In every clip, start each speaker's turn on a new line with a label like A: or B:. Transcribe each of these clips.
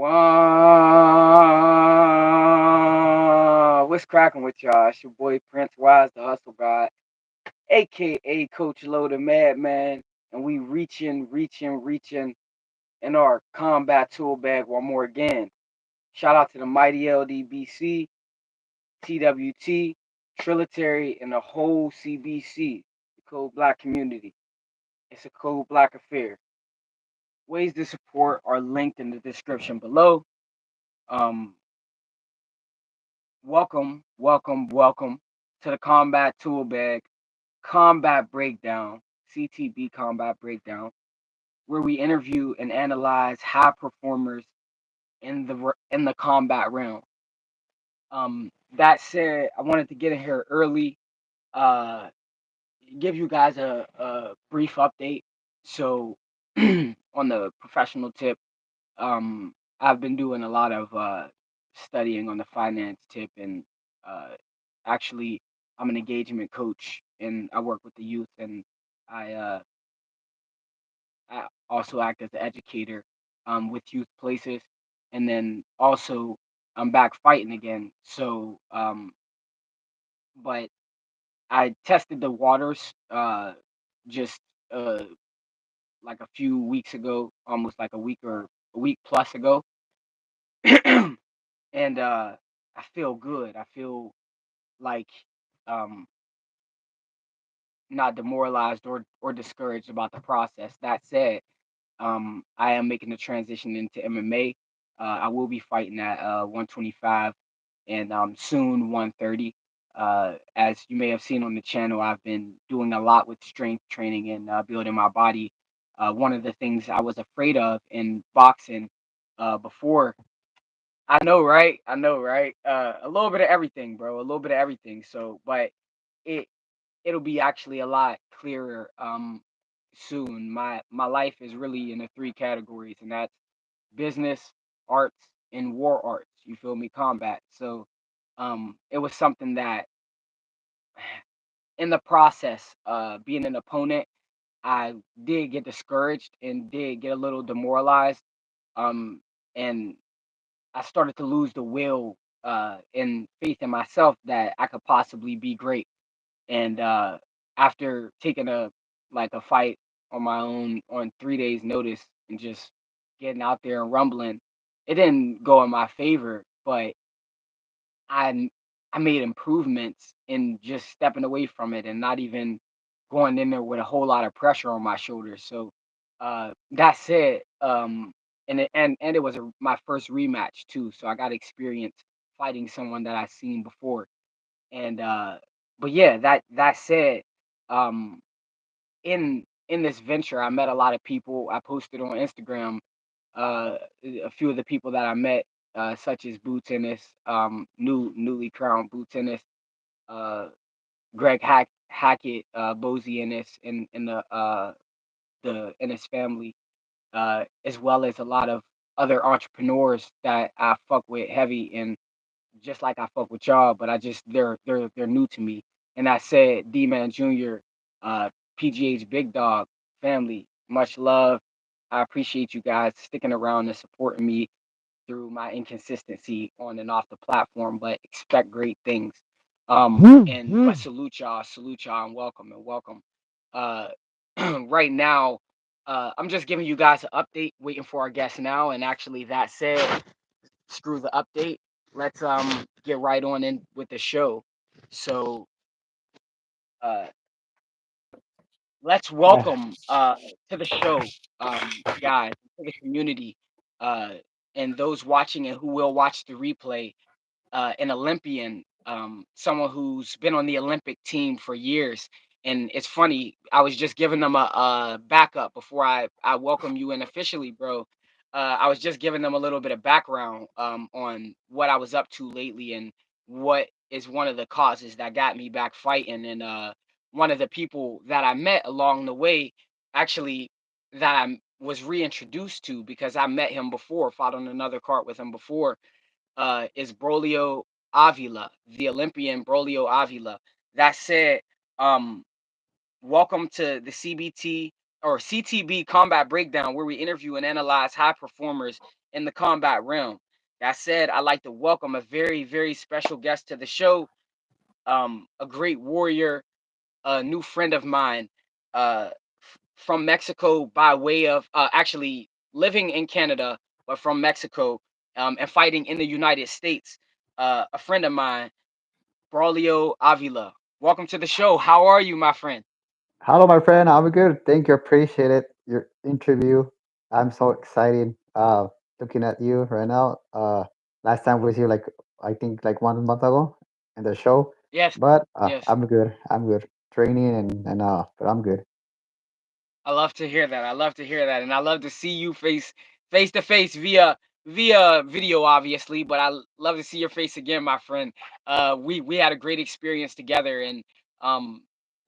A: Wow. What's cracking with y'all? It's your boy Prince Wise, the Hustle God, aka Coach Low the Madman. And we reaching in our combat tool bag one more again. Shout out to the mighty LDBC, TWT, Trilitary, and the whole CBC, the Code Black community. It's a Code Black affair. Ways to support are linked in the description below. Um, welcome to the Combat Tool Bag Combat Breakdown, CTB Combat Breakdown, where we interview and analyze high performers in the combat realm. That said, I wanted to get in here early, uh, give you guys a brief update. So, on the professional tip, I've been doing a lot of studying on the finance tip, and uh, actually, I'm an engagement coach, and I work with the youth, and I uh, I also act as an educator with youth places, and then also I'm back fighting again. So, but I tested the waters just like a few weeks ago, almost like a week plus ago, and I feel good. I feel like um, not demoralized or discouraged about the process. That said, I am making the transition into MMA. I will be fighting at 125 and soon 130. As you may have seen on the channel, I've been doing a lot with strength training and building my body. One of the things I was afraid of in boxing before, I know, right? I know, right? A little bit of everything, bro. A little bit of everything. So, but it it'll be actually a lot clearer soon. My life is really in the three categories, and that's business, arts, and war arts. You feel me? Combat. So, it was something that in the process, being an opponent, I did get discouraged and did get a little demoralized. Um, and I started to lose the will and faith in myself that I could possibly be great. And after taking a fight on my own on 3 days' notice and just getting out there and rumbling, it didn't go in my favor, but I I made improvements in just stepping away from it and not even going in there with a whole lot of pressure on my shoulders. So that said, and it was my first rematch too, so I got experience fighting someone that I seen before. And but yeah, that said, um in this venture I met a lot of people. I posted on Instagram a few of the people that I met, such as Boo Tennis, newly crowned Boo Tennis, uh Greg Hackett, Bozy Ennis in the Ennis family, as well as a lot of other entrepreneurs that I fuck with heavy, and just like I fuck with y'all, but I just they're new to me. And I said, D Man Jr., uh, PGH Big Dog family, much love. I appreciate you guys sticking around and supporting me through my inconsistency on and off the platform, but expect great things. And but salute y'all, and welcome. Uh, right now, I'm just giving you guys an update, waiting for our guest now. And actually, that said, screw the update. Let's get right on in with the show. So uh let's
B: Uh,
A: welcome to the show, guys, to the community, uh and those watching and who will watch the replay, an Olympian, someone who's been on the Olympic team for years. And it's funny, I was just giving them a backup before I welcome you in officially, bro. I was just giving them a little bit of background on what I was up to lately and what is one of the causes that got me back fighting. And one of the people that I met along the way, actually, that I was reintroduced to because I met him before, fought on another card with him before, is Braulio Avila, the Olympian Braulio Avila. That said, um, welcome to the CBT or CTB Combat Breakdown, where we interview and analyze high performers in the combat realm. That said, I'd like to welcome a very, very special guest to the show, a great warrior, a new friend of mine, from Mexico by way of actually living in Canada, but from Mexico, and fighting in the United States. A friend of mine, Braulio Avila. Welcome to the show. How are you, my friend?
B: Hello, my friend. I'm good. Thank you. Appreciate it. Your interview. I'm so excited. Looking at you right now. Last time was here, like I think, like 1 month ago, in the show.
A: Yes,
B: But
A: yes.
B: I'm good. I'm good. Training and but I'm good.
A: I love to hear that. I love to hear that, and I love to see you face to face via video, obviously. But love to see your face again, my friend. We had a great experience together, um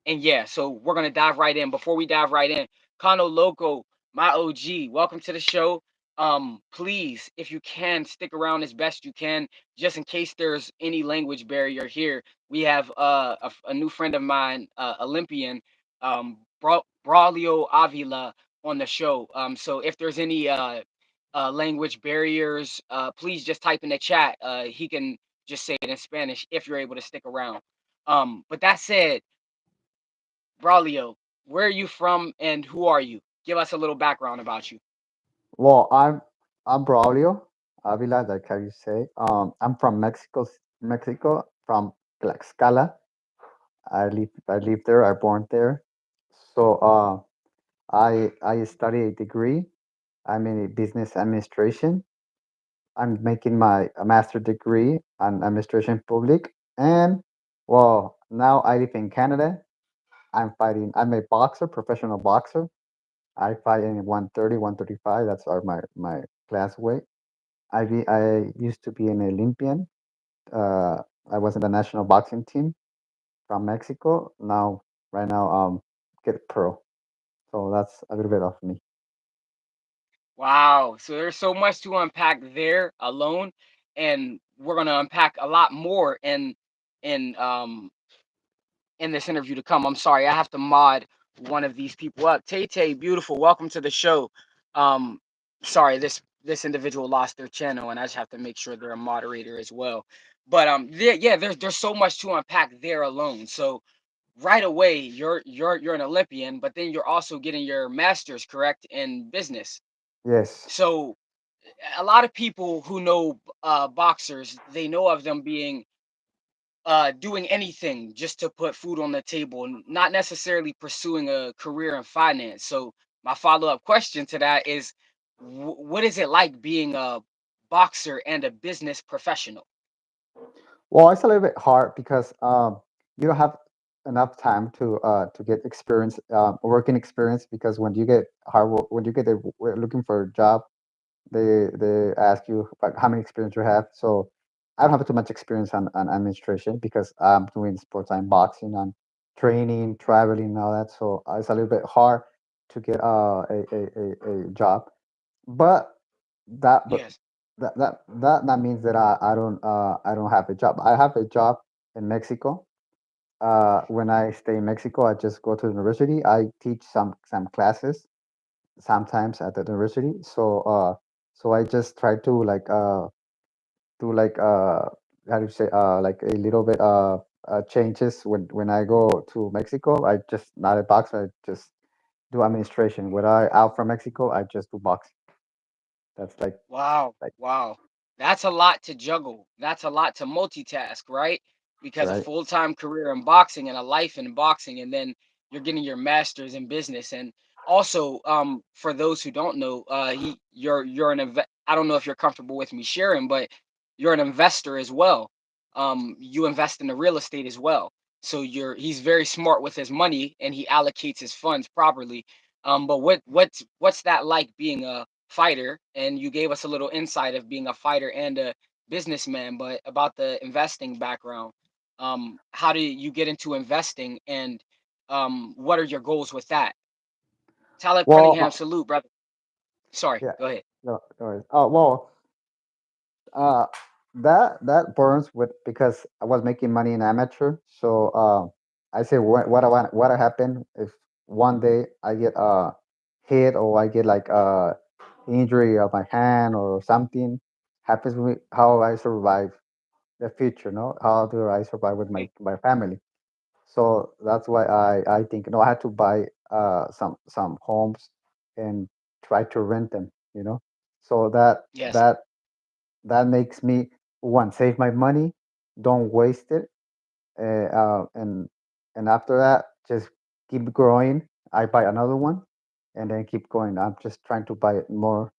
A: and yeah. So we're gonna dive right in. Before we dive right in, Kano Loco, my OG, welcome to the show. Please, if you can, stick around as best you can, just in case there's any language barrier here. We have a new friend of mine, Olympian, Braulio Avila on the show. So if there's any language barriers, please just type in the chat. He can just say it in Spanish if you're able to stick around. But that said, Braulio, where are you from and who are you? Give us a little background about you.
B: Well, I'm Braulio Avila, like how you say. I'm from Mexico, from Tlaxcala. I live there. I born there. So I study a degree. I'm in a business administration. I'm making my a master degree on administration public. And well, now I live in Canada. I'm fighting. I'm a boxer, professional boxer. I fight in 130, 135. That's my class weight. I used to be an Olympian. Uh, I was in the national boxing team from Mexico. Now, right now, get pro. So that's a little bit of me.
A: Wow. So there's so much to unpack there alone, and we're gonna unpack a lot more in in this interview to come. I'm sorry, I have to mod one of these people up. Tay Tay, beautiful. Welcome to the show. Um, sorry, this individual lost their channel, and I just have to make sure they're a moderator as well. But yeah, there's so much to unpack there alone. So right away, you're an Olympian, but then you're also getting your master's, correct, in business.
B: Yes.
A: So a lot of people who know boxers, they know of them being doing anything just to put food on the table, and not necessarily pursuing a career in finance. So my follow-up question to that is, what is it like being a boxer and a business professional?
B: Well, it's a little bit hard because you don't have enough time to get experience, working experience. Because when you get hard work, when you get looking for a job, they ask you about how many experience you have. So I don't have too much experience on administration because I'm doing sports, I'm boxing, and training, traveling, and all that. So it's a little bit hard to get a job. But that but
A: Yes.
B: that means that I don't have a job. I have a job in Mexico. When I stay in Mexico, I just go to the university. I teach some classes sometimes at the university. So I just try to like how do you say like a little bit changes when I go to Mexico. I just not a boxer. I just do administration. When I out from Mexico, I just do boxing. That's
A: Wow,
B: like
A: wow. That's a lot to juggle. That's a lot to multitask, right? Because a
B: right.
A: full-time career in boxing and a life in boxing, and then you're getting your master's in business. And also, for those who don't know, you're I don't know if you're comfortable with me sharing, but you're an investor as well. You invest in the real estate as well. So he's very smart with his money and he allocates his funds properly. But what's that like being a fighter? And you gave us a little insight of being a fighter and a businessman, but about the investing background. How do you get into investing, and what are your goals with that? Talib
B: Well,
A: Cunningham, salute, brother. Sorry,
B: yeah.
A: go ahead.
B: No, no worries. Oh well, uh, that burns with because I was making money in amateur. So I say what happened if one day I get hit or I get like injury of my hand or something happens with me, how I survive the future, no? How do I survive with
A: Right.
B: my family? So that's why I think, I had to buy some homes and try to rent them, So
A: Yes.
B: that makes me, one, save my money, don't waste it, uh, uh, and and after that, just keep growing. I buy another one, and then keep going. I'm just trying to buy more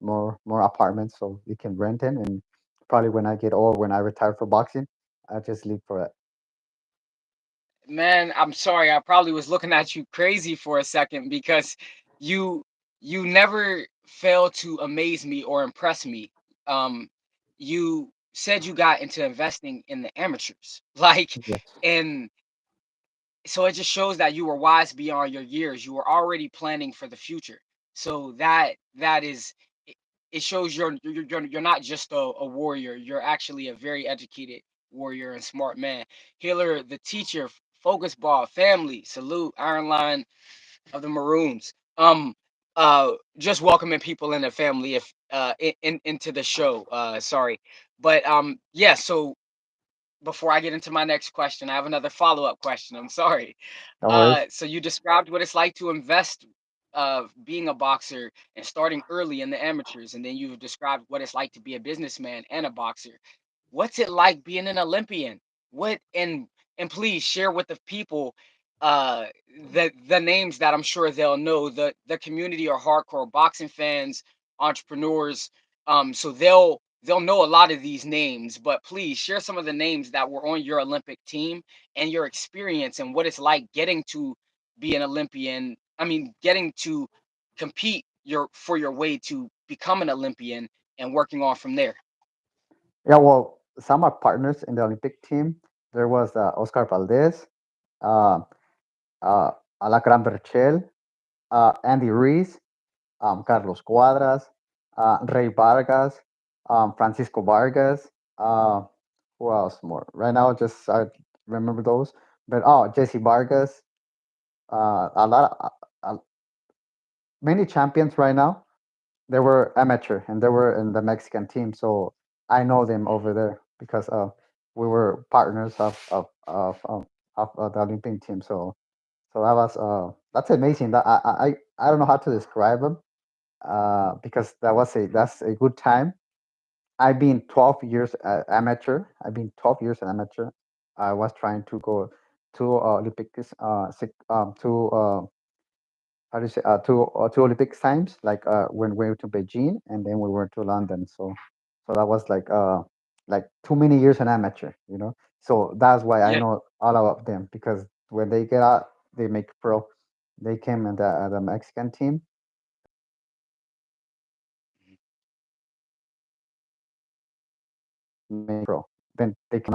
B: apartments so we can rent it, and probably when I get old, when I retire for boxing, I just leave for it.
A: Man, I'm sorry. I probably was looking at you crazy for a second because you you never fail to amaze me or impress me. Um, you said you got into investing in the amateurs, like,
B: Yes.
A: and so it just shows that you were wise beyond your years. You were already planning for the future. So that is it, it shows you're not just a warrior. You're actually a very educated warrior and smart man. Healer, the teacher, focus ball, family, salute, Iron Line of the Maroons. Just welcoming people in the family if into the show. Sorry. But yeah, so before I get into my next question, I have another follow-up question. I'm sorry.
B: No worries.
A: So you described what it's like to invest being a boxer and starting early in the amateurs, and then you've described what it's like to be a businessman and a boxer. What's it like being an Olympian? What and please share with the people uh the names that I'm sure they'll know. The community are hardcore boxing fans, entrepreneurs. So they'll know a lot of these names, but please share some of the names that were on your Olympic team and your experience and what it's like getting to be an Olympian. I mean, getting to compete for your way to become an Olympian and working on from there.
B: Yeah, well, some are partners in the Olympic team. There was Oscar Valdez, uh, uh, Alacran Berchel, Andy Reese, Carlos Cuadras, Ray Vargas, Francisco Vargas. Uh, who else more? Right now, just I remember those. But Jesse Vargas. A lot, many champions right now. They were amateur and they were in the Mexican team, so I know them over there because we were partners of the Olympian team. So that's amazing. That I don't know how to describe them because that's a good time. I've been 12 years amateur. I've been 12 years an amateur. I was trying to go to Olympics, to how do you say, two Olympic times, like when we went to Beijing and then we went to London. So that was like too many years an amateur, So that's why I
A: Yeah.
B: know all of them because when they get out, they make pro. They came in the Mexican team, make pro. Then they come out and they 2 3 years and they make pro.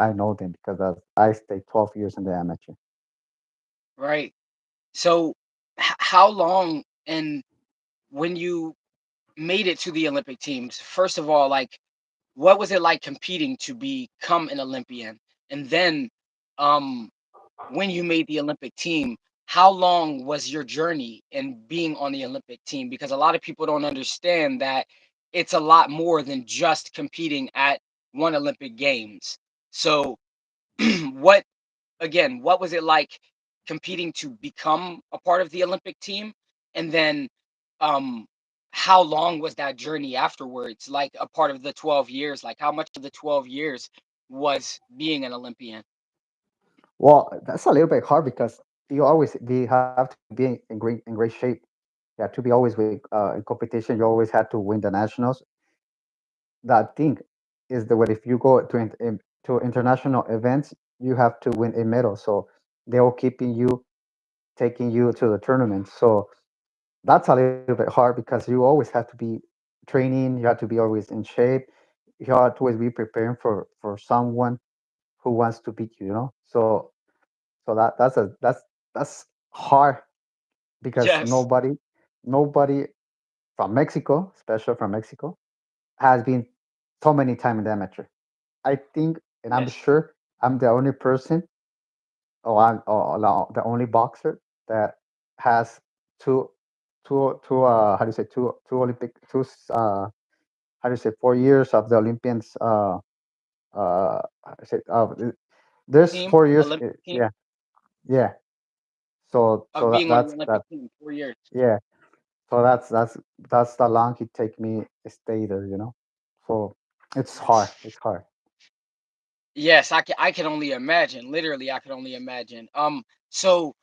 B: I know them because I stayed 12 years in the amateur.
A: Right. So how long and when you made it to the Olympic teams, first of all, like what was it like competing to become an Olympian? And then um when you made the Olympic team, how long was your journey in being on the Olympic team? Because a lot of people don't understand that it's a lot more than just competing at one Olympic Games. So, what again, what was it like competing to become a part of the Olympic team? And then, um, how long was that journey afterwards? Like a part of the 12 years, like how much of the 12 years was being an Olympian?
B: Well, that's a little bit hard because you have to be in great shape. You have to be always with in competition. You always have to win the nationals. That thing is the way if you go to international events, you have to win a medal. So they're keeping you, taking you to the tournament. So that's a little bit hard because you always have to be training. You have to be always in shape. You have to always be preparing for someone who wants to beat you. So that's hard because
A: Yes,
B: nobody from Mexico, especially from Mexico, has been so many times in the amateur. I think, and I'm
A: yes,
B: sure, I'm the only person, or I'm or no, the only boxer that has two. how do you say, two Olympic, how do you say, 4 years of the Olympians, how do you say, there's
A: Team,
B: 4 years,
A: Olympic team
B: yeah, yeah. So
A: of
B: that
A: being on the
B: that's that
A: Olympic team 4 years.
B: yeah. So that's the long it take me to stay there, So it's hard. It's hard.
A: Yes, I can only imagine. Literally, I can only imagine. So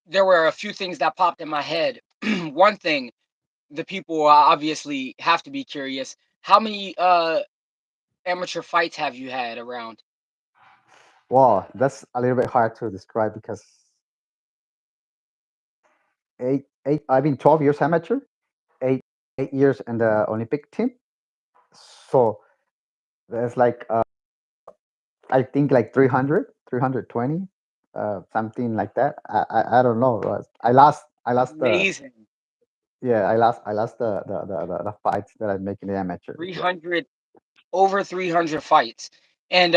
A: there were a few things that popped in my head. One thing, the people obviously have to be curious. How many amateur fights have you had around?
B: Well, that's a little bit hard to describe because eight. I've been 12 years amateur, eight 8 years in the Olympic team. So there's like I think like 300, 320, something like that. I don't know. I lost the
A: Amazing.
B: yeah, I lost the fights that I make in the amateur. Yeah.
A: 300, over 300 fights. And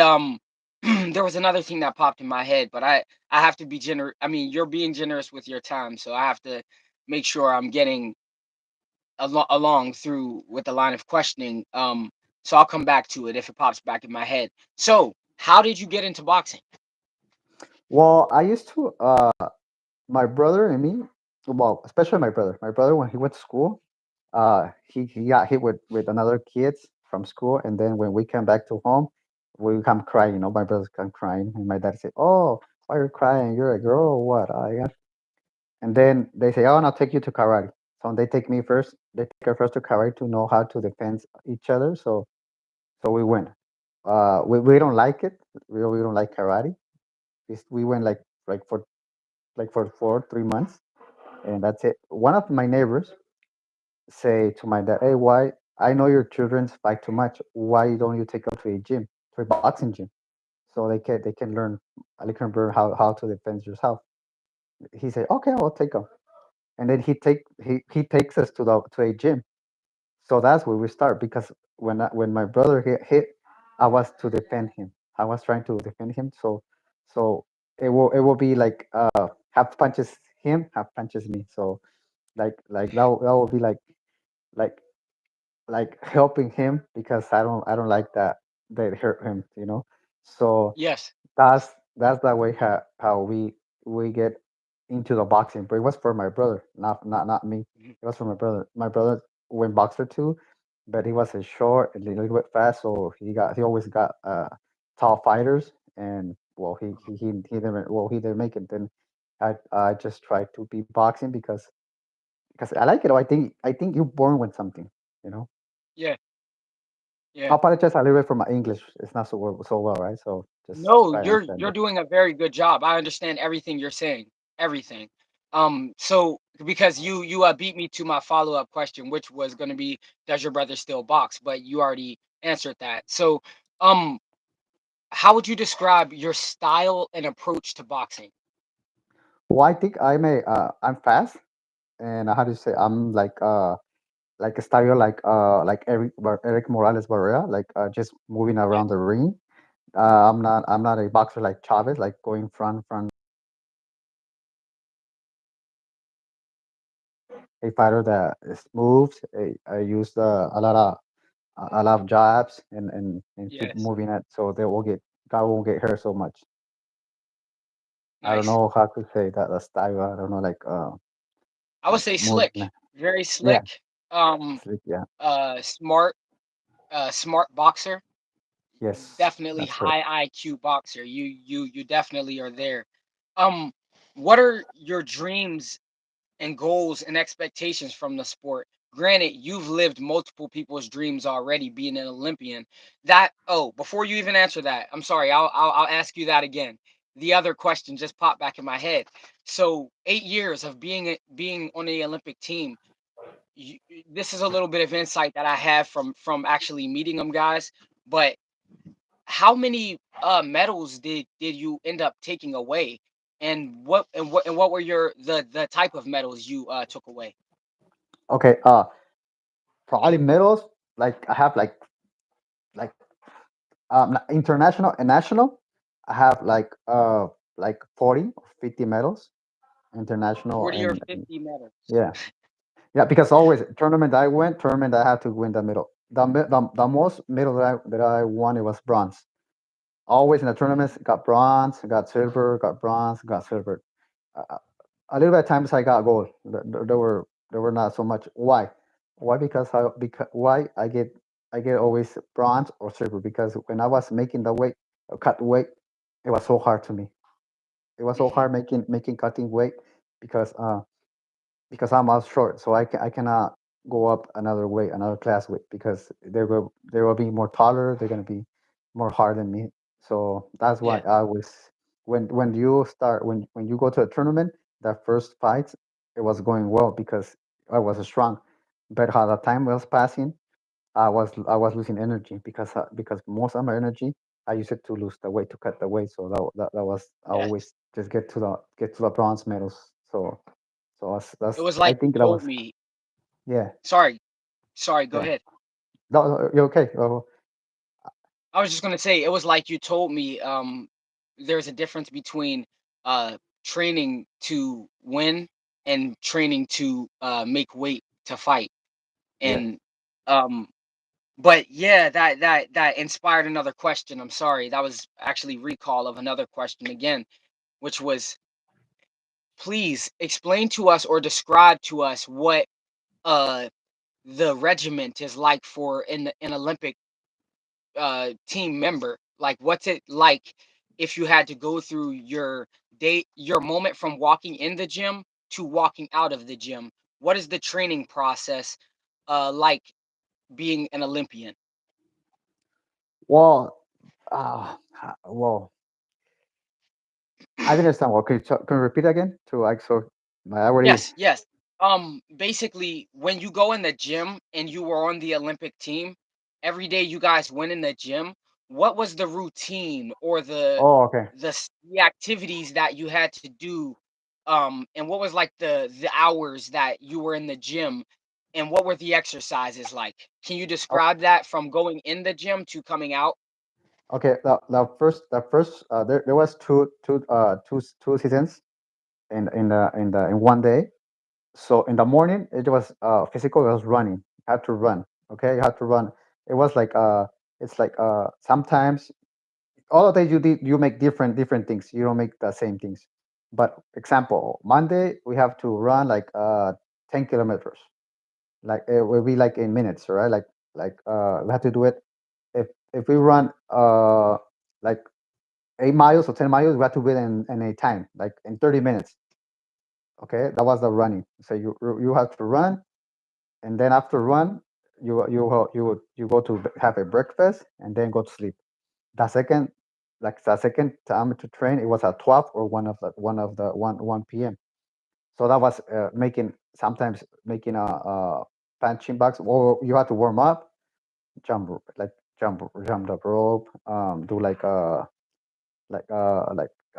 A: there was another thing that popped in my head, but I have to be generous. I mean, you're being generous with your time, so I have to make sure I'm getting along through with the line of questioning. So I'll come back to it if it pops back in my head. So, how did you get into boxing?
B: Well, I used to my brother and me, well, especially my brother. My brother when he went to school, he got hit with another kids from school, and then when we came back to home, we come crying. My brothers come crying, and my dad said, "Oh, why are you crying? You're a girl or what?" And then they say, "Oh, and I'll take you to karate." So they take me first. They take her first to karate to know how to defend each other. So we went. We don't like it. We don't like karate. We went like for 3 months, and that's it. One of my neighbors say to my dad, "Hey, why? I know your children fight too much. Why don't you take them to a gym, to a boxing gym, so they can learn how to defend yourself?" He said, "Okay, I'll take them." And then he takes us to a gym. So that's where we start because when my brother hit, I was to defend him. I was trying to defend him. So it will be like half punches him, half punches me. So like that will be like like helping him because I don't like that they hurt him. So
A: Yes.
B: that's the way how we get into the boxing. But it was for my brother, not me.
A: Mhm.
B: It was for my brother. My brother went boxer too, but he was a short, a little bit fast, so he always got tall fighters, and well he didn't make it. Then I just tried to be boxing because I like it. I think you're born with something, you know.
A: Yeah,
B: I
A: yeah.
B: apologize a little bit for my English. It's not so well, right? So just
A: No,
B: try to understand
A: you're
B: it.
A: doing a very good job. I understand everything you're saying. Everything. So because you beat me to my follow-up question, which was going to be, does your brother still box? But you already answered that. So, um, how would you describe your style and approach to boxing?
B: Well, I think I'm fast, and how do you say like a style like Eric Morales Barrera, like just moving
A: Yeah,
B: around the ring. I'm not a boxer like Chavez, like going front. A fighter that is moves. I use a lot of jabs and keep
A: yes,
B: moving it so they will get guy won't get hurt so much. I don't
A: nice.
B: know how to say that the style. I don't know
A: I would
B: like
A: say
B: moving.
A: slick, very
B: Yeah,
A: slick. Um,
B: slick. Yeah.
A: smart, smart boxer.
B: Yes,
A: Definitely
B: that's correct.
A: high IQ boxer. You definitely are there. Um, what are your dreams and goals and expectations from the sport? Granted, you've lived multiple people's dreams already being an Olympian. Before you even answer that, I'm sorry, I'll ask you that again. The other question just popped back in my head. So 8 years of being on the Olympic team. This is a little bit of insight that I have from actually meeting them guys. But how many medals did you end up taking away, and what were the type of medals you took away?
B: Okay. Probably medals. Like I have like international and national. I have like 40 or 50 medals, international
A: 40 or
B: and
A: 50 medals?
B: yeah. Yeah, because always tournament I had to win the medal. The most medal that I won, it was bronze. Always in the tournaments, got bronze, got silver, got bronze, got silver. Uh, a little bit of times I got gold. There were not so much. Why? Why? Because why I get always bronze or silver, because when I was making the weight, cut weight, it was so hard to me. It was so
A: Mhm.
B: hard making cutting weight, because I'm out short, so I cannot go up another weight, another class weight, because they will be more taller. They're gonna be more hard than me. So that's why
A: Yeah,
B: I was when you go to a tournament, that first fight, it was going well because I was strong. But how the time was passing, I was losing energy, because most of my energy I used it to lose the weight, to cut the weight. So that was, I
A: yeah.
B: always just get to the bronze medals. So
A: It
B: that's
A: was
B: I
A: like you
B: think that
A: told
B: was,
A: me.
B: yeah,
A: Sorry, sorry. Go
B: yeah.
A: ahead.
B: No, no, you're okay.
A: I was just gonna say it was like you told me. There's a difference between training to win and training to make weight to fight.
B: Yeah.
A: And um, but yeah, that inspired another question. I'm sorry. That was actually recall of another question again, which was please explain to us or describe to us what uh the regiment is like for an Olympic team member. Like what's it like if you had to go through your moment from walking in the gym to walking out of the gym? What is the training process like being an Olympian?
B: Well, well, I didn't understand. Well, can you repeat again? To like, so I already.
A: Yes, yes. Basically, when you go in the gym and you were on the Olympic team, every day you guys went in the gym, what was the routine or
B: Oh, okay.
A: the activities that you had to do? And what was like the hours that you were in the gym, and what were the exercises like? Can you
B: Oh,
A: describe that from going in the gym to coming out?
B: okay. The first there was two seasons in one day. So in the morning it was physical. It was running. You had to run. Okay, you had to run. It was like it's like sometimes all the days you make different things. You don't make the same things. But example, Monday we have to run like 10 kilometers. Like it will be like in minutes, right? Like we have to do it. If we run like 8 miles or 10 miles, we have to do it in a time, like in 30 minutes. Okay, that was the running. So you have to run, and then after run, you go to have a breakfast and then go to sleep. The second time to train, it was at 12 or one p.m. So that was making sometimes making a punching bags, or you have to warm up, jump like jump the rope, do like how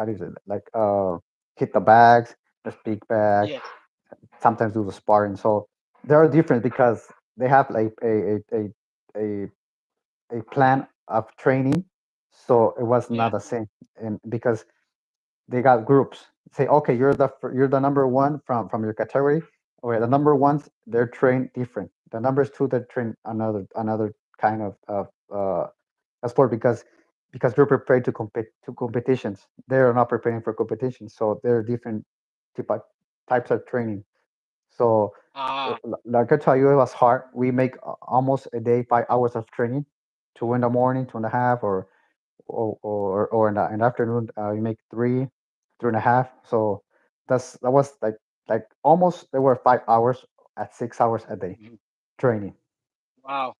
B: do you say that? Hit the bags, just big bag.
A: Yeah,
B: Sometimes do the sparring. So they are different because they have like a a plan of training. So it was
A: yeah.
B: not the same, and because they got groups. Say, okay, you're the number one from your category. Okay, the number ones, they're trained different. The numbers two, they train another kind of sport, because they're prepared to competitions. They're not preparing for competitions, so they're different type of, types of training. So
A: Ah,
B: like I tell you, it was hard. We make almost a day 5 hours of training, two in the morning, 2.5, or in the afternoon, you make three and a half. So that was like almost, there were 5 hours at 6 hours a day
A: mhm.
B: training.
A: Wow,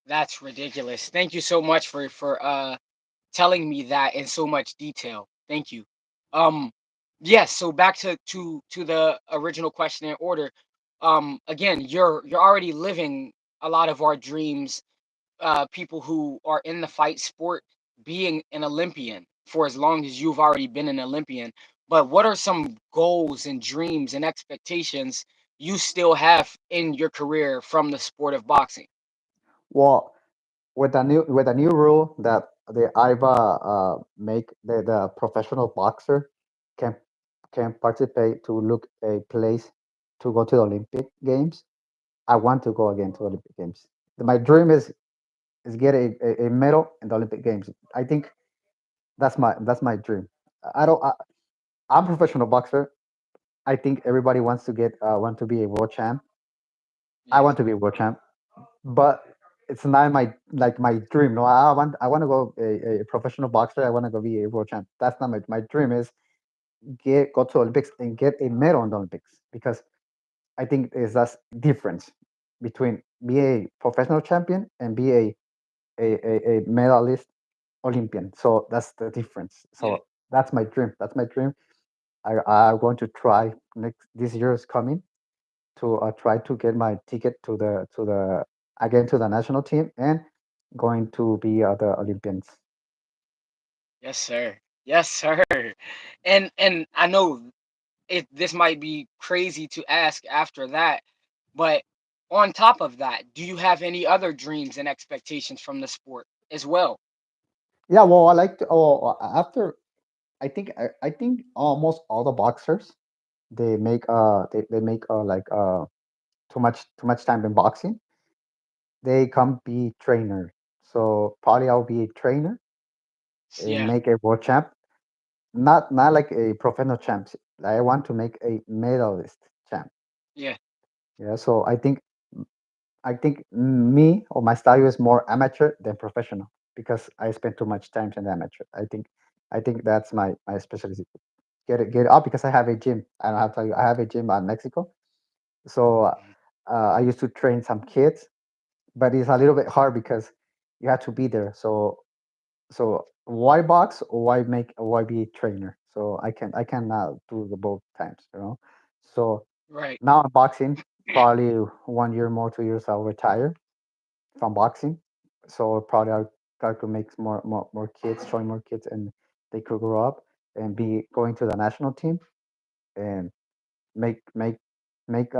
A: that's ridiculous. Thank you so much for telling me that in so much detail. Thank you. Um, yes. So back to the original question in order. Again, you're already living a lot of our dreams. People who are in the fight sport, being an Olympian for as long as you've already been an Olympian. But what are some goals and dreams and expectations you still have in your career from the sport of boxing?
B: Well, with a new rule that the IVA make, the professional boxer can can participate to look a place to go to the Olympic Games. I want to go again to Olympic Games. My dream is get a medal in the Olympic Games. I think that's my dream. I don't. I'm a professional boxer. I think everybody wants to want to be a world champ. I
A: Yeah.
B: want to be a world champ, but it's not my dream. No, I want to go a professional boxer. I want to go be a world champ. That's not my dream. Is get go to Olympics and get a medal in the Olympics because I think is that's difference between be a professional champion and be a medalist Olympian. So that's the difference.
A: Yeah.
B: So that's my dream. That's my dream. I want to try next this year is coming to try to get my ticket to the again to the national team and going to be the Olympians.
A: Yes, sir. Yes, sir. And I know this might be crazy to ask after that, but on top of that, do you have any other dreams and expectations from the sport as well?
B: Yeah, well, I like to. Oh, after I think almost all the boxers they make like too much time in boxing. They come be trainer. So probably I'll be a trainer and
A: Yeah.
B: make a world champ. Not like a professional champ. I want to make a medalist champ.
A: Yeah.
B: Yeah. So I think me or my style is more amateur than professional because I spend too much time in amateur. I think that's my specialty. Get it up because I have a gym. I don't have to tell you I have a gym in Mexico. So
A: Mhm.
B: I used to train some kids, but it's a little bit hard because you have to be there. So why box or why be a trainer? So I can do the both times. So
A: Right.
B: now I'm boxing. Probably 1 year more, 2 years I'll retire from boxing. So probably I could make more kids, showing more kids, and they could grow up and be going to the national team and make make make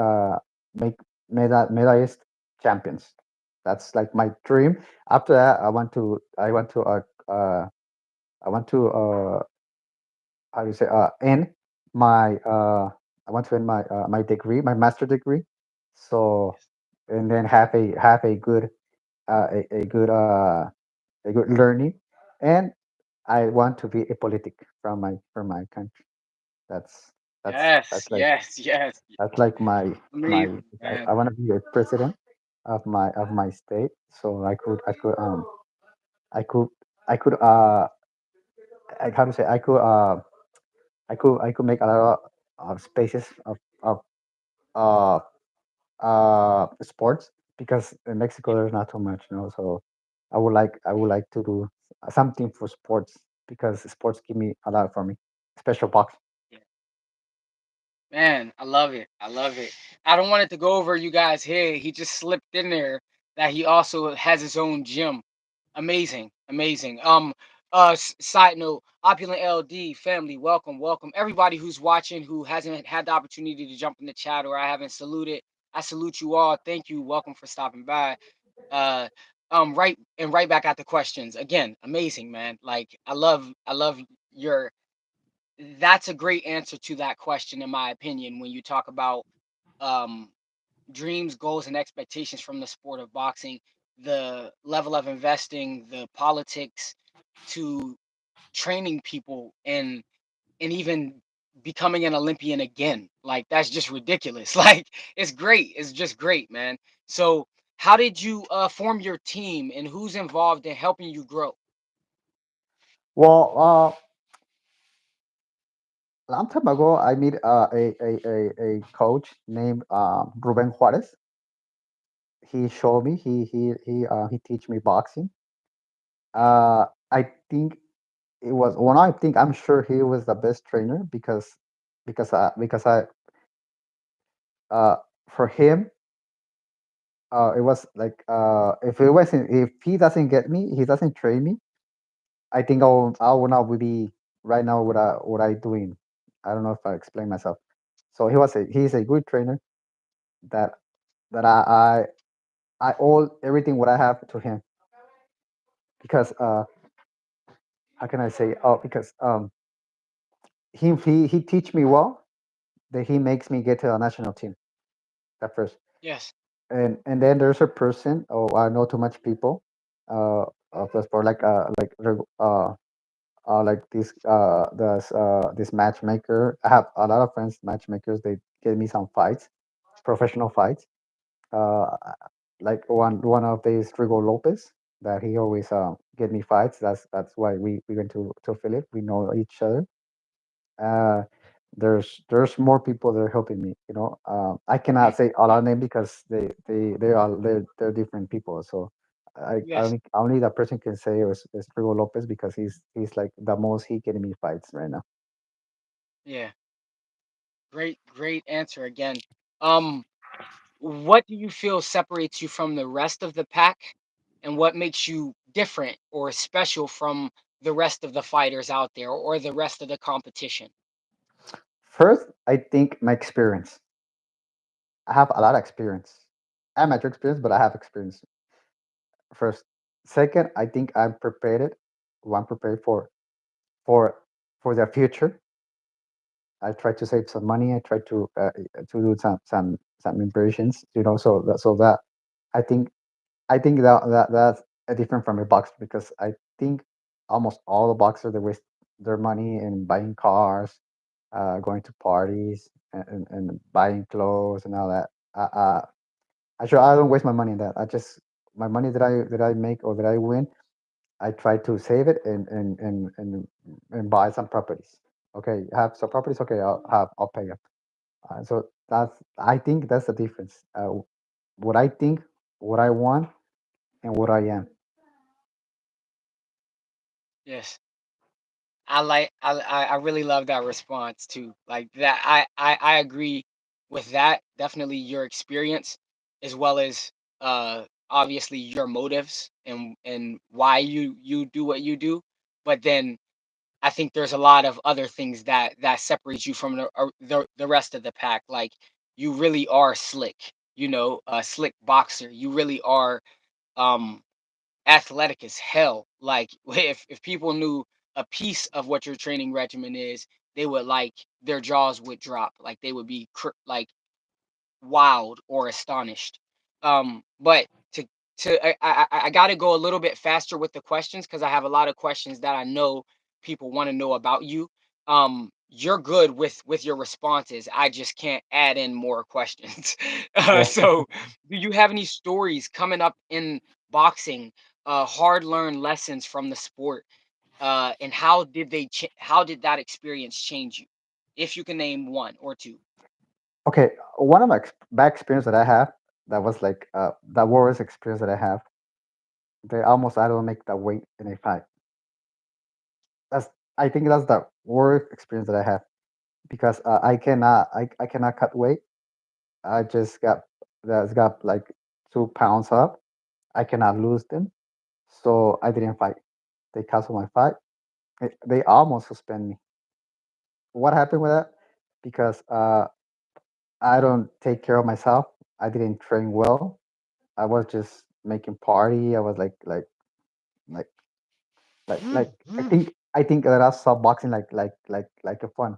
B: make medalist champions. That's like my dream. After that, uh I want to how do you say end my I want to end my degree, my master degree. So
A: Yes.
B: and then have a good a good learning, and I want to be a politic from my country. That's that's
A: Yes.
B: that's like
A: Yes. Yes.
B: that's like my
A: Amazing,
B: I
A: man.
B: want to be a president of my state, so I could I could how to say I could make a lot of spaces of uh sports because in Mexico
A: Yeah.
B: there's not too much. So I would like to do something for sports because sports give me a lot for me, special box.
A: Yeah. Man, I love it. I love it. I don't want it to go over you guys' head. He just slipped in there that he also has his own gym. Amazing, amazing. Side note, Opulent LD family, welcome, welcome. Everybody who's watching who hasn't had the opportunity to jump in the chat or I haven't saluted, I salute you all. Thank you. Welcome for stopping by. Uh, right back at the questions again. Amazing, man. Like I love your that's a great answer to that question in my opinion when you talk about um dreams, goals, and expectations from the sport of boxing, the level of investing, the politics to training people and even becoming an Olympian again. Like that's just ridiculous. Like it's great. It's just great, man. So how did you form your team and who's involved in helping you grow?
B: Well, long time ago, I met a coach named Ruben Juarez. He showed me. He teach me boxing. I think it was when I think I'm sure he was the best trainer because I uh for him it was like if he doesn't get me, he doesn't train me. I think I will not be right now what I doing. I don't know if I explain myself. So he's a good trainer that that I owe everything what I have to him because how can I say because he teach me well that he makes me get to the national team. at first.
A: Yes.
B: And then there's a person. Oh, I know too much people. Of the sport, like this matchmaker. I have a lot of friends matchmakers. They give me some fights, professional fights. Uh, like one of these Trigo Lopez that he always get me fights. That's why we went to Philip. We know each other. Uh, there's more people that are helping me. I
A: Mm,
B: cannot say all our name because they're different people. So
A: yes.
B: only that person can say is Trigo Lopez because he's like the most he getting me fights right now.
A: Yeah. Great answer again. Um, what do you feel separates you from the rest of the pack, and what makes you different or special from the rest of the fighters out there or the rest of the competition?
B: First, I think my experience. I have a lot of experience. I have mature experience, but I have experience first. Second, I think I'm prepared. One prepared for for the future. I try to save some money. I try to do some inversions. So that I think that's different from a boxer because I think almost all the boxers they waste their money in buying cars, going to parties, and buying clothes and all that. I don't waste my money in that. My money that I make or that I win, I try to save it and buy some properties. Okay, have some properties. Okay, I'll pay them. So I think that's the difference. What I think, what I want, and what I am.
A: Yes. I really love that response too. Like that I agree with that. Definitely your experience as well as obviously your motives and why you do what you do. But then I think there's a lot of other things that separates you from the rest of the pack. Like you really are slick, a slick boxer. You really are um athletic as hell. Like if people knew a piece of what your training regimen is, they would like their jaws would drop. Like they would be like wowed or astonished. But I got to go a little bit faster with the questions because I have a lot of questions that I know people want to know about you. You're good with your responses. I just can't add in more questions.
B: Yeah.
A: So, do you have any stories coming up in boxing? Hard learned lessons from the sport, and how did that experience change you? If you can name one or two.
B: Okay. One of my bad experience that I have that was like the worst experience that I have. They almost I don't make that weight in a fight. That's I think that's the worst experience that I have because I cannot cut weight. I just got like 2 pounds up. I cannot lose them, so I didn't fight. They canceled my fight. They almost suspend me. What happened with that? Because I don't take care of myself. I didn't train well. I was just making party. I was like like I think that I saw boxing like a fun.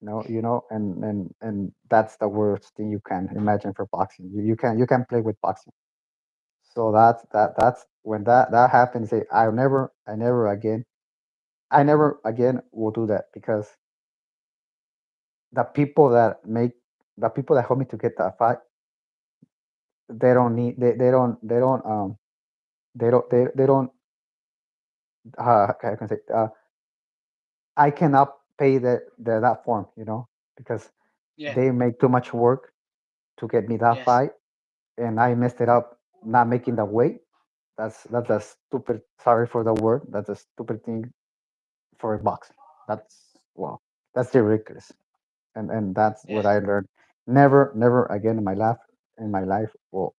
B: And that's the worst thing you can imagine for boxing. You can play with boxing. So that's when that happens. Say I never again will do that because the people that make the people that help me to get that fight, they don't need they don't I can say I cannot pay that form, because
A: Yeah.
B: they make too much work to get me that
A: Yes.
B: fight, and I messed it up not making the weight. That's a stupid. Sorry for the word. That's a stupid thing for a boxing. That's wow. That's ridiculous. And that's what
A: Yes.
B: I learned. Never again in my life. Well,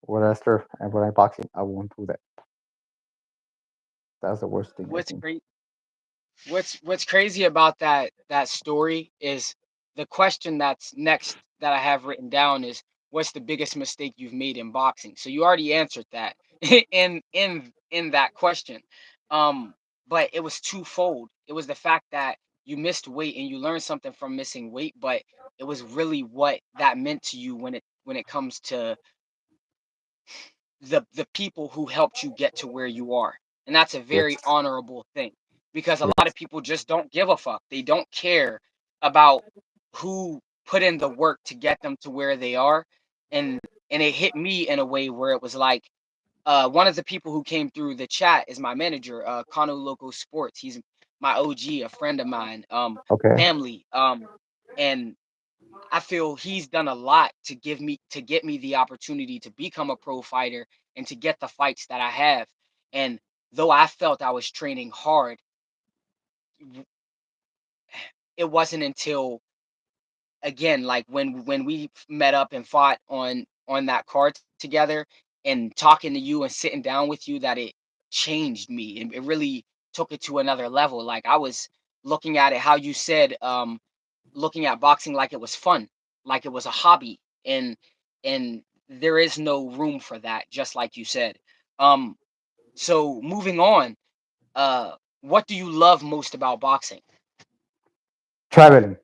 B: what after and when I boxing, I won't do that. That's the worst thing I
A: What's
B: think.
A: great what's crazy about that story is the question that's next that I have written down is what's the biggest mistake you've made in boxing? So you already answered that in that question. Um, but it was twofold. It was the fact that you missed weight and you learned something from missing weight, but it was really what that meant to you when it comes to the people who helped you get to where you are. And that's a very
B: Yes.
A: honorable thing because a lot
B: Yes.
A: of people just don't give a fuck. They don't care about who put in the work to get them to where they are. And it hit me in a way where it was like one of the people who came through the chat is my manager, Kano Loco Sports. He's my OG, a friend of mine,
B: Okay.
A: family. And I feel he's done a lot to get me the opportunity to become a pro fighter and to get the fights that I have. And though I felt I was training hard, w- it wasn't until again, like when we met up and fought on that card together and talking to you and sitting down with you that it changed me. It really took it to another level. Like I was looking at it how you said looking at boxing like it was fun, like it was a hobby, and there is no room for that, just like you said. Um, so moving on, what do you love most about boxing?
B: Traveling.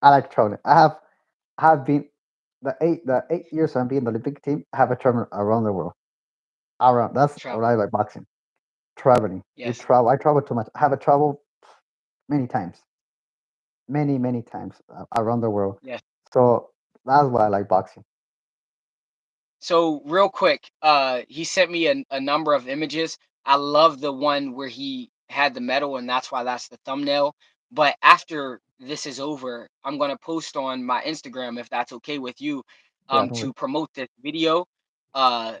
B: I like traveling. I have been the 8 years I've been in the Olympic team. I have a travel around the world. Around that's what
A: Travel.
B: I like boxing. Traveling. We
A: Yes.
B: travel. I travel too much. I have a travel many times, many times around the world.
A: Yes.
B: So that's why I like boxing.
A: So real quick, he sent me a number of images. I love the one where he had the medal, and that's why that's the thumbnail. But after this is over, I'm gonna post on my Instagram if that's okay with you,
B: Yeah, no
A: to
B: worries.
A: promote this video. Uh,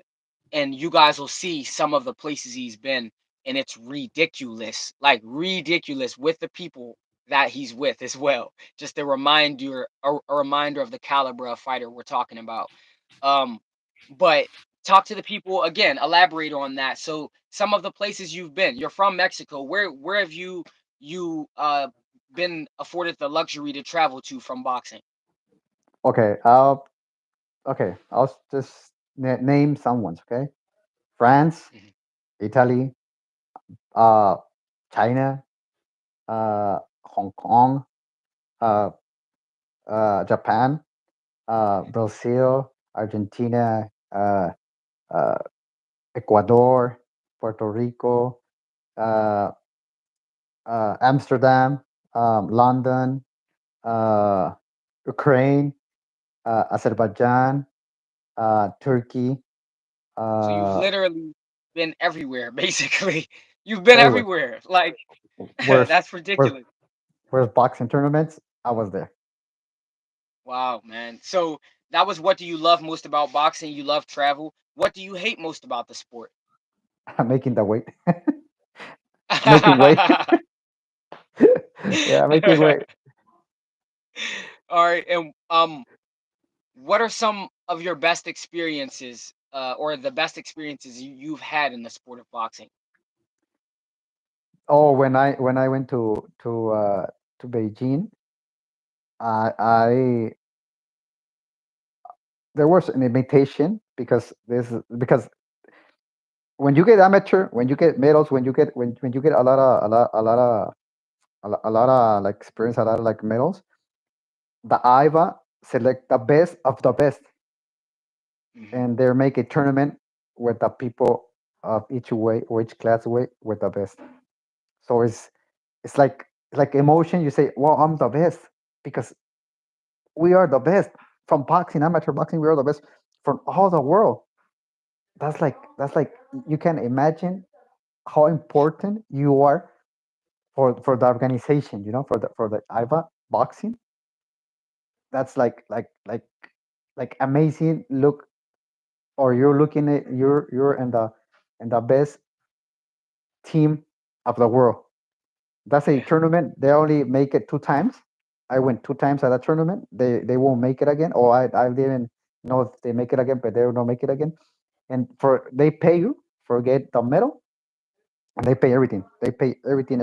A: and you guys will see some of the places he's been, and it's ridiculous, like ridiculous with the people that he's with as well. Just a reminder of the caliber of fighter we're talking about. Um, but talk to the people again, elaborate on that. So some of the places you've been, you're from Mexico. Where have you been afforded the luxury to travel to from boxing?
B: Okay. I'll just name some ones. Okay. France,
A: Mhm.
B: Italy, uh, China, Hong Kong, uh, Japan, Brazil, Argentina, uh, Ecuador, Puerto Rico, uh, Amsterdam, London, uh, Ukraine, Azerbaijan, Turkey.
A: So you've
B: Uh,
A: literally been everywhere, basically. You've been
B: Everywhere.
A: everywhere. Like
B: Where's
A: that's
B: where's
A: ridiculous.
B: where's boxing tournaments? I was there.
A: Wow, man. So that was what do you love most about boxing? You love travel. What do you hate most about the sport?
B: I'm making the weight. Making weight. Yeah, making weight.
A: All right, and what are some of your best experiences, or the best experiences you've had in the sport of boxing?
B: Oh, when I went to Beijing, I there was an invitation because when you get amateur, when you get medals, when you get a lot of like experience, a lot of like medals, the IVA select the best of the best,
A: Mhm.
B: and they make a tournament with the people of each weight or each class weight with the best. So it's like emotion. You say, "Well, I'm the best because we are the best from boxing, amateur boxing. We are the best from all the world." That's like you can imagine how important you are for the organization. For the IVA boxing. That's like amazing. Look, or you're looking at you're in the best team of the world. That's a
A: Yeah.
B: tournament. They only make it two times. I went two times at that tournament. They won't make it again. Or I didn't know if they make it again, but they will not make it again. And for they pay you for get the medal, and they pay everything. They pay everything.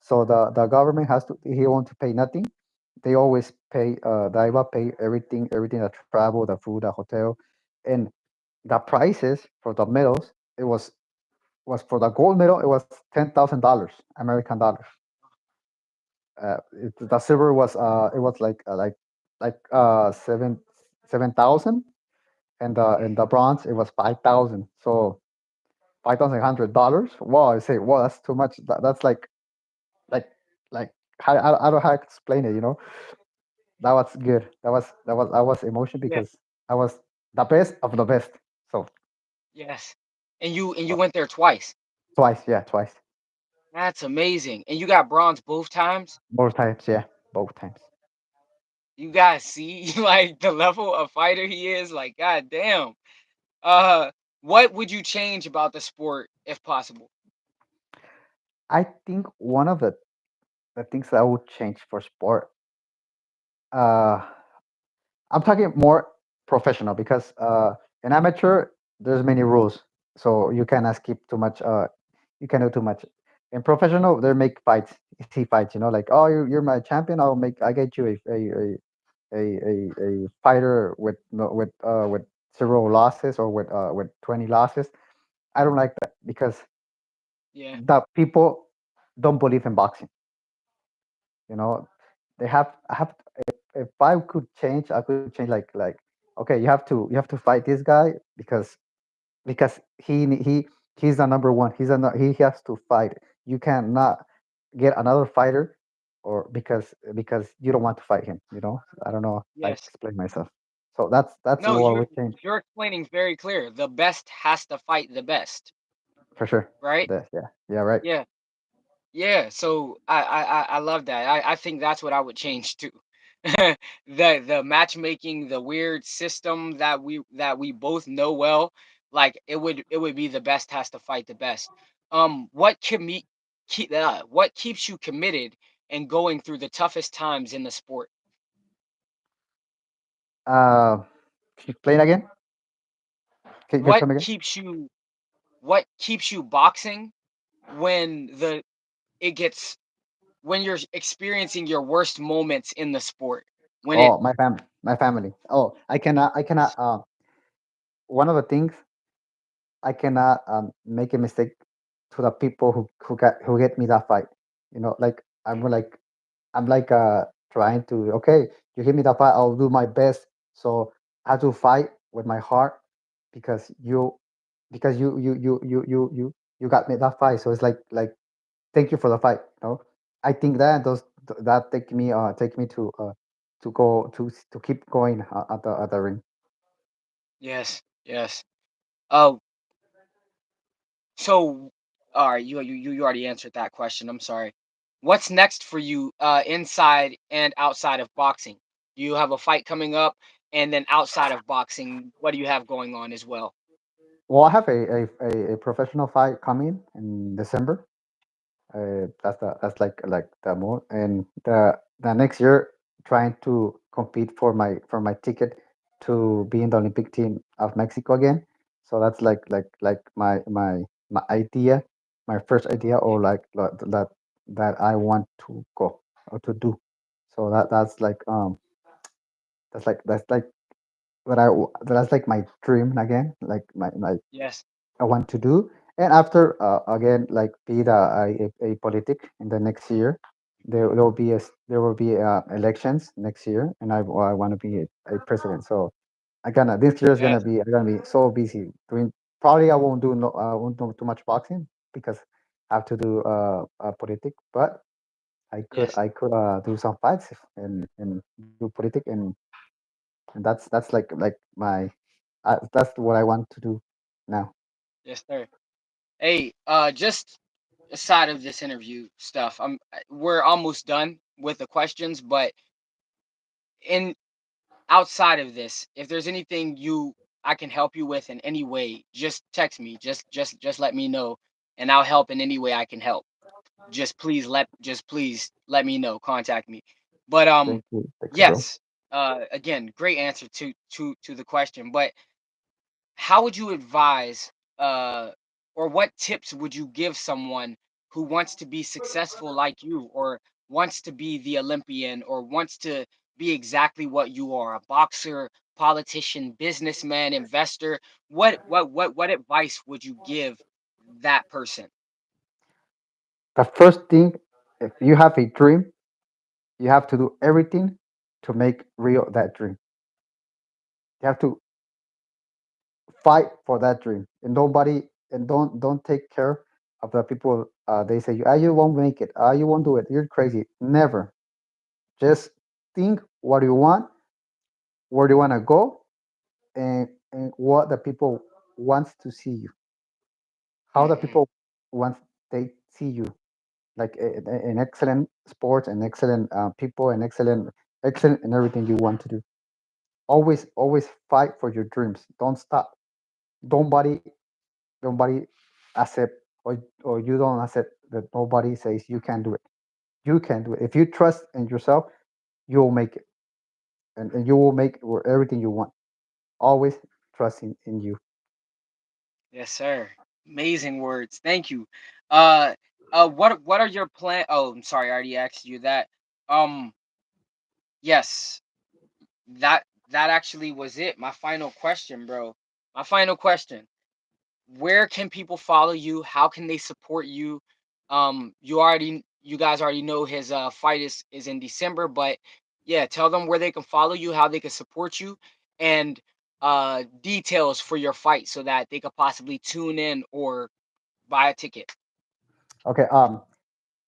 B: So the government has to. He wants to pay nothing. They always pay. The IVA pay everything. The travel, the food, the hotel, and the prices for the medals. It was for the gold medal. It was $10,000 American dollars. The silver was it was like 7,000, and the bronze it was 5,000. So $5,100. Wow, I say, wow, that's too much. That's like like I don't know how to explain it. That was good. I was emotional
A: Yeah.
B: because I was the best of the best. So
A: Yes. And you
B: uh,
A: went there twice.
B: twice, yeah, twice,
A: That's amazing. And you got bronze both times?
B: both times, yeah, both times.
A: You guys see like the level of fighter he is? Like, god damn. Uh what would you change about the sport if possible?
B: I think one of the things that I would change for sport, uh, I'm talking more professional because in amateur there's many rules, so you cannot skip too much. You can do too much. In professional, they make fights, easy fights. Like, oh, you're my champion. I get you a fighter with no, with 0 losses or with 20 losses. I don't like that because
A: Yeah.
B: the people don't believe in boxing. You know, they have I have if I could change, I could change like okay, you have to fight this guy because he's the number one. He has to fight. You cannot get another fighter or because you don't want to fight him. I don't know if I
A: Yes.
B: explain myself. So that's
A: No,
B: what
A: you're
B: would change
A: you're explaining very clear. The best has to fight the best,
B: for sure.
A: right?
B: Yeah, right.
A: Yeah. Yeah, so I love that. I think that's what I would change too. The matchmaking, the weird system that we both know well, like it would be the best has to fight the best. What keeps you committed and going through the toughest times in the sport?
B: Uh, can you explain again? Can you
A: What
B: tell me again?
A: keeps you what keeps you boxing when it gets when you're experiencing your worst moments in the sport? When it
B: Oh, my family. Oh, I cannot. One of the things I cannot make a mistake to the people who get me that fight. Like I'm like trying to okay, you hit me that fight, I'll do my best. So I have to fight with my heart because you got me that fight. So it's like thank you for the fight. I think that take me to go to keep going at the ring.
A: yes, yes. Oh, so all right, you already answered that question. I'm sorry. What's next for you inside and outside of boxing? Do you have a fight coming up? And then outside of boxing, what do you have going on as well?
B: Well, I have a professional fight coming in December. That's like the more and the next year trying to compete for my ticket to be in the Olympic team of Mexico again. So that's like my idea, my first idea,
A: Yeah.
B: or like that I want to go or to do. So that's like that's like my dream again, like my
A: Yes.
B: I want to do. And after again, like be a politic in the next year. There will be elections next year, and I want to be a president. So this year is
A: Yes.
B: gonna be so busy doing. Probably I won't do too much boxing because I have to do politic, but I could
A: Yes.
B: I could do some fights and do politic and that's like my that's what I want to do now.
A: Yes, sir. Hey, just aside of this interview stuff, we're almost done with the questions, but in outside of this, if there's anything I can help you with in any way, just text me. Just let me know, and I'll help in any way I can help. Just please let me know. Contact me. But
B: Thank you, bro.
A: yes. Again, great answer to the question. But how would you advise or what tips would you give someone who wants to be successful like you or wants to be the Olympian or wants to be exactly what you are, a boxer, politician, businessman, investor? What advice would you give that person?
B: The first thing, if you have a dream, You have to do everything to make real that dream. You have to fight for that dream, and nobody and don't take care of the people. They say, "Ah, you won't make it. Ah, you won't do it. You're crazy." Never. Just think what you want, where do you want to go, and what the people wants to see you, how the
A: Hmm.
B: people wants they see you, like an excellent sport, an excellent people, an excellent in everything you want to do. Always fight for your dreams. Don't stop. Nobody nobody accept, or you don't accept that nobody says you can do it. You can do it. If you trust in yourself, you will make it, and you will make everything you want. Always trusting in you.
A: Yes, sir. Amazing words. Thank you. Uh, what are your plan? Oh, I'm sorry, I already asked you that. Um, yes, that actually was it. My final question, bro. My final question. Where can people follow you? How can they support you? You guys already know his fight is in December, but yeah, tell them where they can follow you, how they can support you, and details for your fight so that they could possibly tune in or buy a ticket.
B: Okay.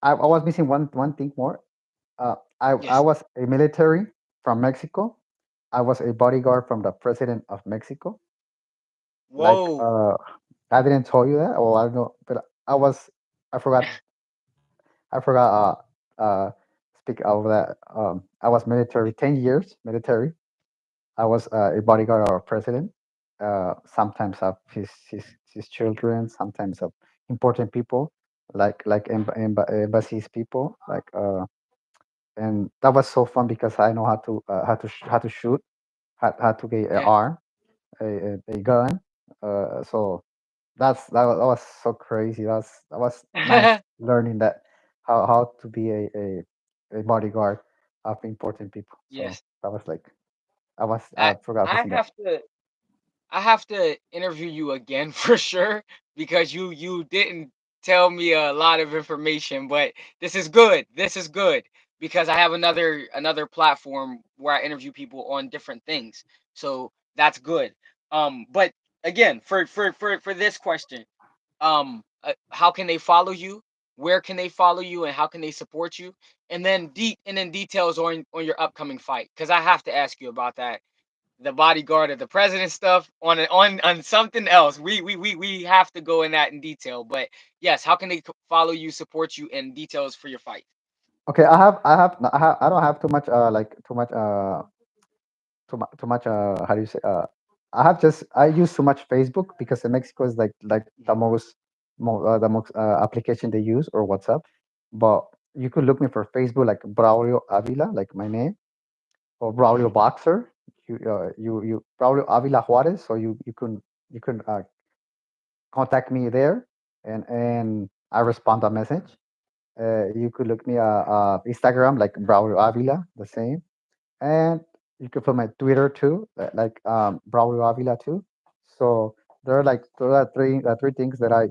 B: I was missing one thing more. I
A: Yes.
B: was a military from Mexico. I was a bodyguard from the president of Mexico. Like,
A: Whoa.
B: I didn't tell you that, or I don't know, but I was. I forgot. I forgot. Speak of that. I was military 10 years. Military. I was a bodyguard of president. Sometimes of his children. Sometimes of important people, like embassies people. Like and that was so fun because I know how to shoot, how to get an
A: Yeah.
B: arm, a gun. So that was so crazy. That was nice learning that how to be a bodyguard of important people. So
A: Yes.
B: that was like I
A: I
B: forgot
A: I
B: missing that.
A: have to I have to interview you again for sure because you didn't tell me a lot of information, but this is good. This is good because I have another platform where I interview people on different things. So that's good. But again, for this question, how can they follow you? Where can they follow you and how can they support you? And then details on your upcoming fight because I have to ask you about that, the bodyguard of the president stuff on something else. We have to go in that in detail. But yes, how can they follow you, support you, and details for your fight?
B: Okay, I don't have too much like too much how do you say I use too much Facebook because in Mexico is like
A: Mhm.
B: the most application they use, or WhatsApp. But you could look me for Facebook like Braulio Avila, like my name, or Braulio
A: Mhm.
B: Boxer. You Braulio Avila Juarez. So you can contact me there, and I respond a message. You could look me Instagram like Braulio Avila, the same, and you can put my Twitter too, like Braulio Avila too. So there are three things that I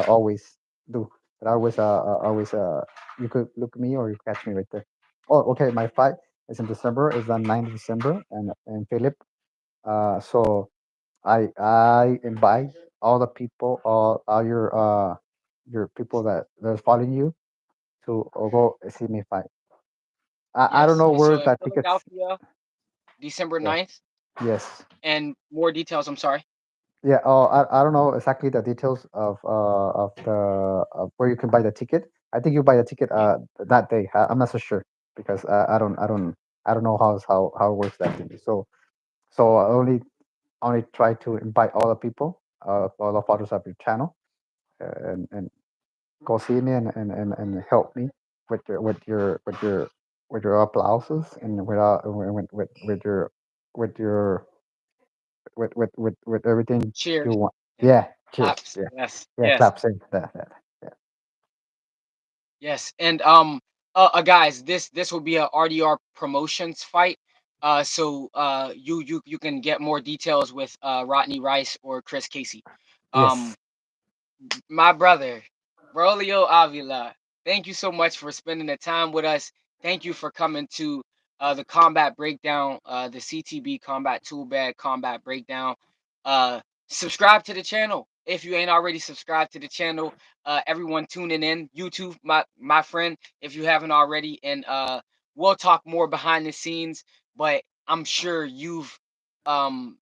B: always do. That I always you could look me or you catch me right there. Oh, okay. My fight is in December. Is on 9th December, and Philip. So I invite all the people, all your people that's following you to go see me fight. I don't
A: Yes.
B: know
A: So
B: where
A: in
B: that tickets.
A: Philadelphia, December
B: Yeah.
A: 9th,
B: Yes.
A: and more details. I'm sorry.
B: Yeah. Oh, I don't know exactly the details of the of where you can buy the ticket. I think you buy the ticket
A: Yeah.
B: that day. I'm not so sure because I don't know how it works that thing. So I only try to invite all the people, all the followers of your channel, and go see me and help me with your applauses and with your with everything you
A: Cheers
B: want.
A: and
B: Yeah, cheers.
A: claps.
B: Yeah,
A: Yes.
B: yeah,
A: Yes.
B: clap, sing that. Yeah.
A: Yes, and guys, this will be a RDR promotions fight. You can get more details with Rodney Rice or Chris Casey.
B: Yes.
A: Um, my brother, Braulio Avila. Thank you so much for spending the time with us. Thank you for coming to the combat breakdown, the CTB combat tool bag combat breakdown. Uh, Subscribe to the channel if you ain't already subscribed to the channel. Everyone tuning in, YouTube, my friend, if you haven't already, and we'll talk more behind the scenes. But I'm sure you've um,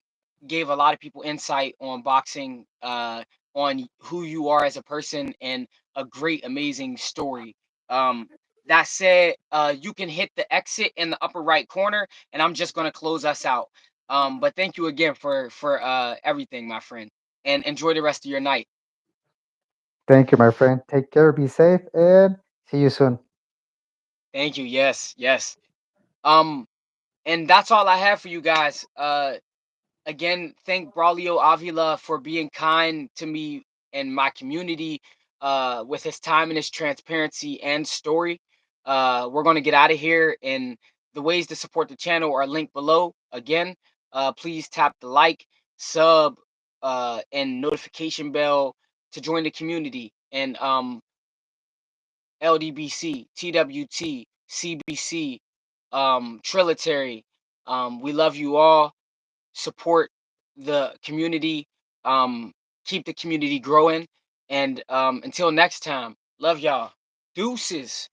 A: gave a lot of people insight on boxing, on who you are as a person, and a great, amazing story. Um, that said, you can hit the exit in the upper right corner, and I'm just gonna close us out. But thank you again for everything, my friend, and enjoy the rest of your night.
B: Thank you, my friend. Take care, be safe, and see you soon.
A: Thank you. Yes, yes. Um, and that's all I have for you guys. Again, thank Braulio Avila for being kind to me and my community with his time and his transparency and story. We're going to get out of here, and the ways to support the channel are linked below. Again, please tap the like, sub, and notification bell to join the community. And LDBC, TWT, CBC, Trilitary. We love you all. Support the community, um, keep the community growing. And until next time, love y'all. Deuces.